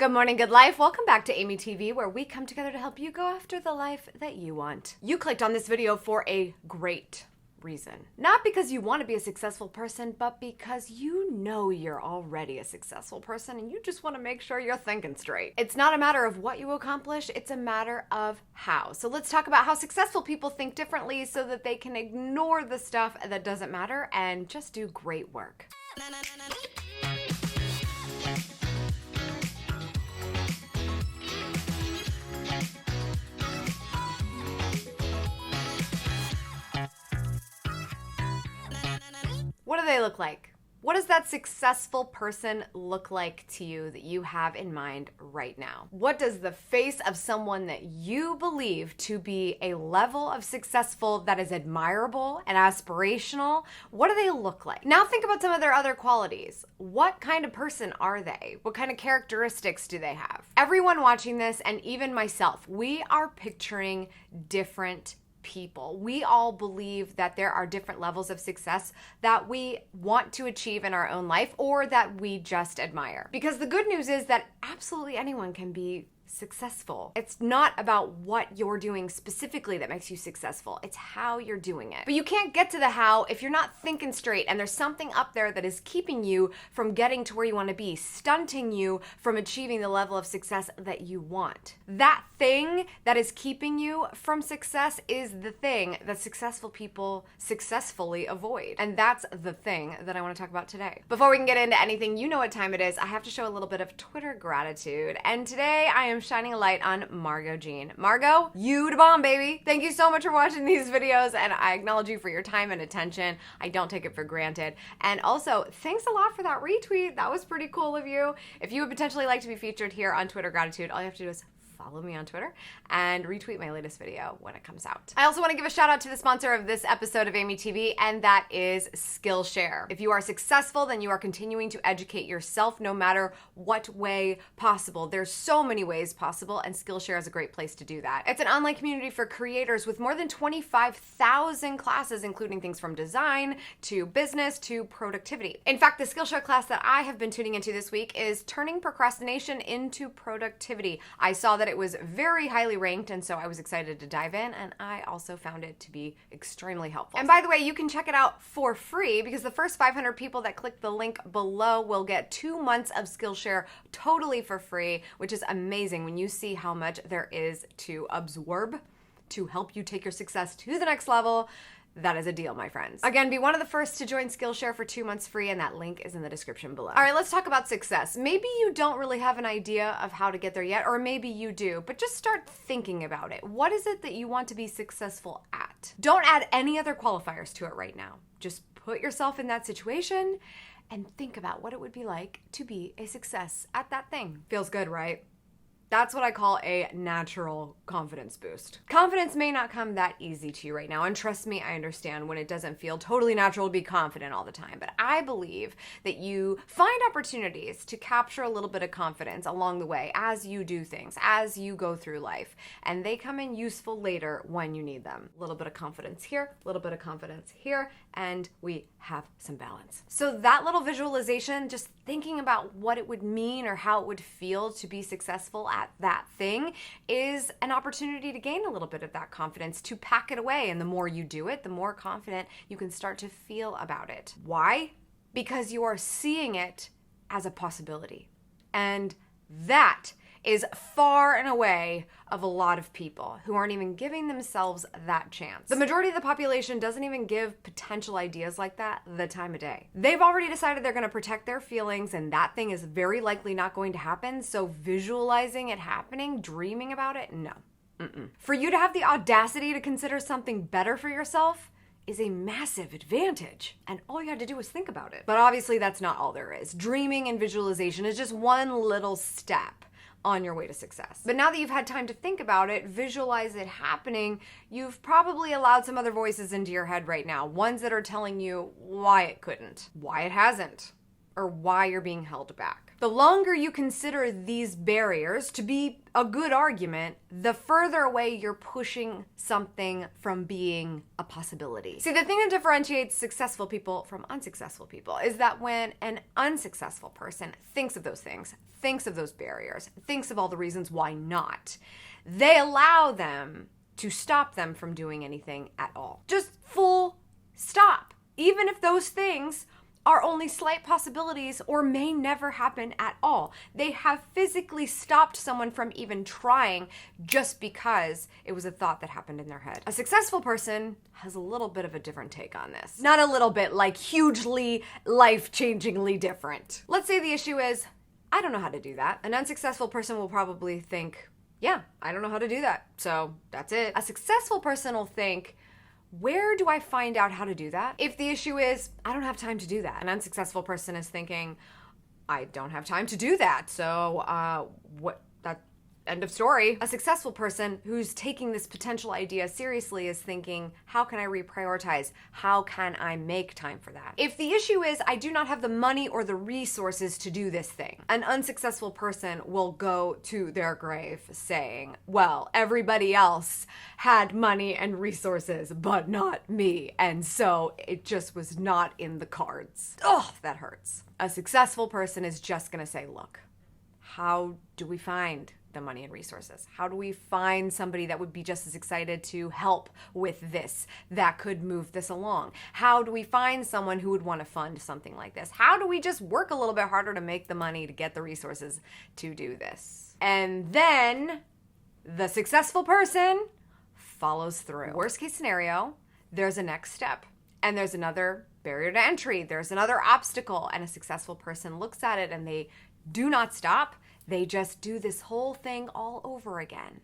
Good morning, good life. Welcome back to Amy TV, where we come together to help you go after the life that you want. You clicked on this video for a great reason. Not because you want to be a successful person, but because you know you're already a successful person and you just want to make sure you're thinking straight. It's not a matter of what you accomplish, it's a matter of how. So let's talk about how successful people think differently so that they can ignore the stuff that doesn't matter and just do great work. What do they look like? What does that successful person look like to you that you have in mind right now? What does the face of someone that you believe to be a level of successful that is admirable and aspirational, what do they look like? Now think about some of their other qualities. What kind of person are they? What kind of characteristics do they have? Everyone watching this, and even myself, we are picturing different people. We all believe that there are different levels of success that we want to achieve in our own life or that we just admire. Because the good news is that absolutely anyone can be successful. It's not about what you're doing specifically that makes you successful. It's how you're doing it. But you can't get to the how if you're not thinking straight, and there's something up there that is keeping you from getting to where you want to be, stunting you from achieving the level of success that you want. That thing that is keeping you from success is the thing that successful people successfully avoid. And that's the thing that I want to talk about today. Before we can get into anything, you know what time it is. I have to show a little bit of Twitter gratitude. And today I am shining a light on Margot Jean. Margot, you the bomb, baby. Thank you so much for watching these videos, and I acknowledge you for your time and attention. I don't take it for granted. And also, thanks a lot for that retweet. That was pretty cool of you. If you would potentially like to be featured here on Twitter Gratitude, all you have to do is follow me on Twitter and retweet my latest video when it comes out. I also want to give a shout out to the sponsor of this episode of Amy TV, and that is Skillshare. If you are successful, then you are continuing to educate yourself no matter what way possible. There's so many ways possible, and Skillshare is a great place to do that. It's an online community for creators with more than 25,000 classes, including things from design to business to productivity. In fact, the Skillshare class that I have been tuning into this week is Turning Procrastination into Productivity. I saw that it was very highly ranked, and so I was excited to dive in, and I also found it to be extremely helpful. And by the way, you can check it out for free because the first 500 people that click the link below will get 2 months of Skillshare totally for free, which is amazing when you see how much there is to absorb to help you take your success to the next level. That is a deal, my friends. Again, be one of the first to join Skillshare for 2 months free, and that link is in the description below. All right, let's talk about success. Maybe you don't really have an idea of how to get there yet, or maybe you do, but just start thinking about it. What is it that you want to be successful at? Don't add any other qualifiers to it right now. Just put yourself in that situation and think about what it would be like to be a success at that thing. Feels good, right? That's what I call a natural confidence boost. Confidence may not come that easy to you right now, and trust me, I understand when it doesn't feel totally natural to be confident all the time, but I believe that you find opportunities to capture a little bit of confidence along the way as you do things, as you go through life, and they come in useful later when you need them. A little bit of confidence here, a little bit of confidence here, and we have some balance. So that little visualization, just thinking about what it would mean or how it would feel to be successful at that thing, is an opportunity to gain a little bit of that confidence, to pack it away. And the more you do it, the more confident you can start to feel about it. Why? Because you are seeing it as a possibility. And that is far and away of a lot of people who aren't even giving themselves that chance. The majority of the population doesn't even give potential ideas like that the time of day. They've already decided they're going to protect their feelings, and that thing is very likely not going to happen. So visualizing it happening, dreaming about it, no. For you to have the audacity to consider something better for yourself is a massive advantage, and all you had to do was think about it. But obviously that's not all there is. Dreaming and visualization is just one little step on your way to success. But now that you've had time to think about it, visualize it happening, you've probably allowed some other voices into your head right now, ones that are telling you why it couldn't, why it hasn't, or why you're being held back. The longer you consider these barriers to be a good argument, the further away you're pushing something from being a possibility. See, the thing that differentiates successful people from unsuccessful people is that when an unsuccessful person thinks of those things, thinks of those barriers, thinks of all the reasons why not, they allow them to stop them from doing anything at all. Just full stop. Even if those things are only slight possibilities or may never happen at all. They have physically stopped someone from even trying just because it was a thought that happened in their head. A successful person has a little bit of a different take on this. Not a little bit, like hugely, life-changingly different. Let's say the issue is, I don't know how to do that. An unsuccessful person will probably think, yeah, I don't know how to do that, so that's it. A successful person will think, where do I find out how to do that? If the issue is, I don't have time to do that. An unsuccessful person is thinking, I don't have time to do that. So, end of story. A successful person who's taking this potential idea seriously is thinking, how can I reprioritize? How can I make time for that? If the issue is, I do not have the money or the resources to do this thing, an unsuccessful person will go to their grave saying, well, everybody else had money and resources, but not me. And so it just was not in the cards. Oh, that hurts. A successful person is just gonna say, look, how do we find the money and resources? How do we find somebody that would be just as excited to help with this, that could move this along? How do we find someone who would want to fund something like this? How do we just work a little bit harder to make the money to get the resources to do this? And then the successful person follows through. Worst case scenario, there's a next step and there's another barrier to entry. There's another obstacle, and a successful person looks at it and they do not stop. They just do this whole thing all over again.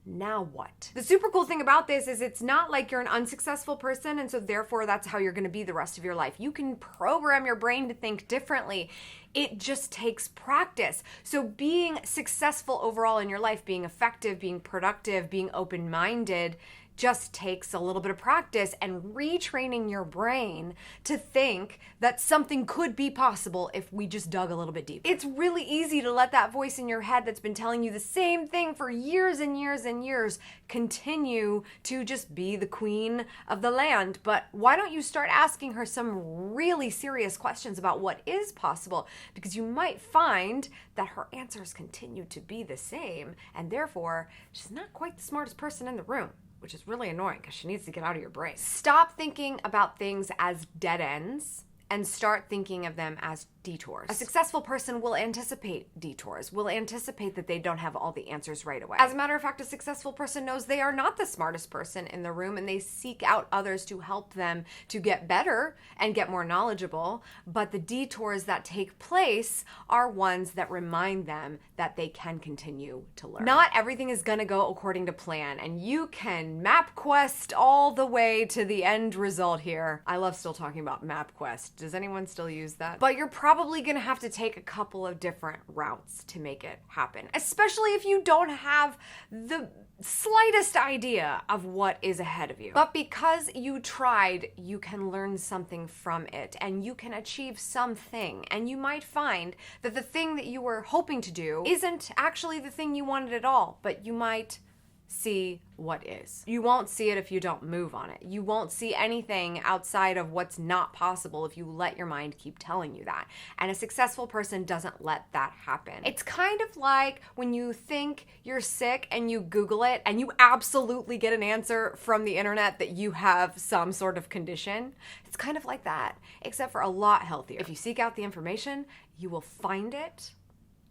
Now what? The super cool thing about this is it's not like you're an unsuccessful person and so therefore that's how you're going to be the rest of your life. You can program your brain to think differently. It just takes practice. So being successful overall in your life, being effective, being productive, being open-minded, just takes a little bit of practice and retraining your brain to think that something could be possible if we just dug a little bit deeper. It's really easy to let that voice in your head that's been telling you the same thing for years and years and years continue to just be the queen of the land. But why don't you start asking her some really serious questions about what is possible? Because you might find that her answers continue to be the same, and therefore she's not quite the smartest person in the room, which is really annoying because she needs to get out of your brain. Stop thinking about things as dead ends and start thinking of them as detours. A successful person will anticipate detours, will anticipate that they don't have all the answers right away. As a matter of fact, a successful person knows they are not the smartest person in the room and they seek out others to help them to get better and get more knowledgeable, but the detours that take place are ones that remind them that they can continue to learn. Not everything is gonna go according to plan, and you can MapQuest all the way to the end result here. I love still talking about MapQuest. Does anyone still use that? But you're probably gonna have to take a couple of different routes to make it happen, especially if you don't have the slightest idea of what is ahead of you. But because you tried, you can learn something from it and you can achieve something, and you might find that the thing that you were hoping to do isn't actually the thing you wanted at all, but you might see what is. You won't see it if you don't move on it. You won't see anything outside of what's not possible if you let your mind keep telling you that. And a successful person doesn't let that happen. It's kind of like when you think you're sick and you Google it and you absolutely get an answer from the internet that you have some sort of condition. It's kind of like that, except for a lot healthier. If you seek out the information, you will find it.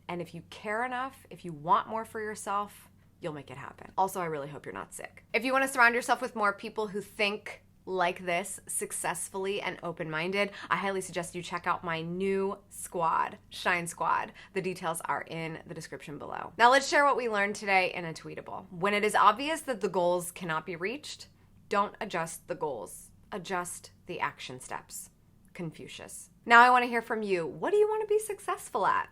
And if you care enough, if you want more for yourself, you'll make it happen. Also, I really hope you're not sick. If you want to surround yourself with more people who think like this, successfully and open-minded, I highly suggest you check out my new squad, Shine Squad. The details are in the description below. Now let's share what we learned today in a tweetable. When it is obvious that the goals cannot be reached, don't adjust the goals. Adjust the action steps. Confucius. Now I want to hear from you. What do you want to be successful at?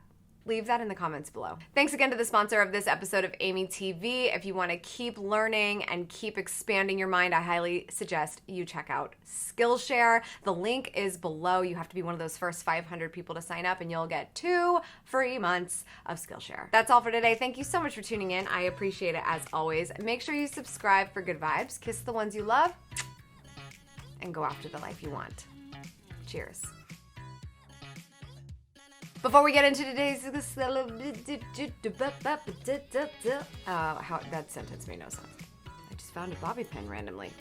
Leave that in the comments below. Thanks again to the sponsor of this episode of Amy TV. If you want to keep learning and keep expanding your mind, I highly suggest you check out Skillshare. The link is below. You have to be one of those first 500 people to sign up and you'll get 2 free months of Skillshare. That's all for today. Thank you so much for tuning in. I appreciate it as always. Make sure you subscribe for good vibes, kiss the ones you love, and go after the life you want. Cheers. Before we get into today's that sentence made no sense. I just found a bobby pin randomly.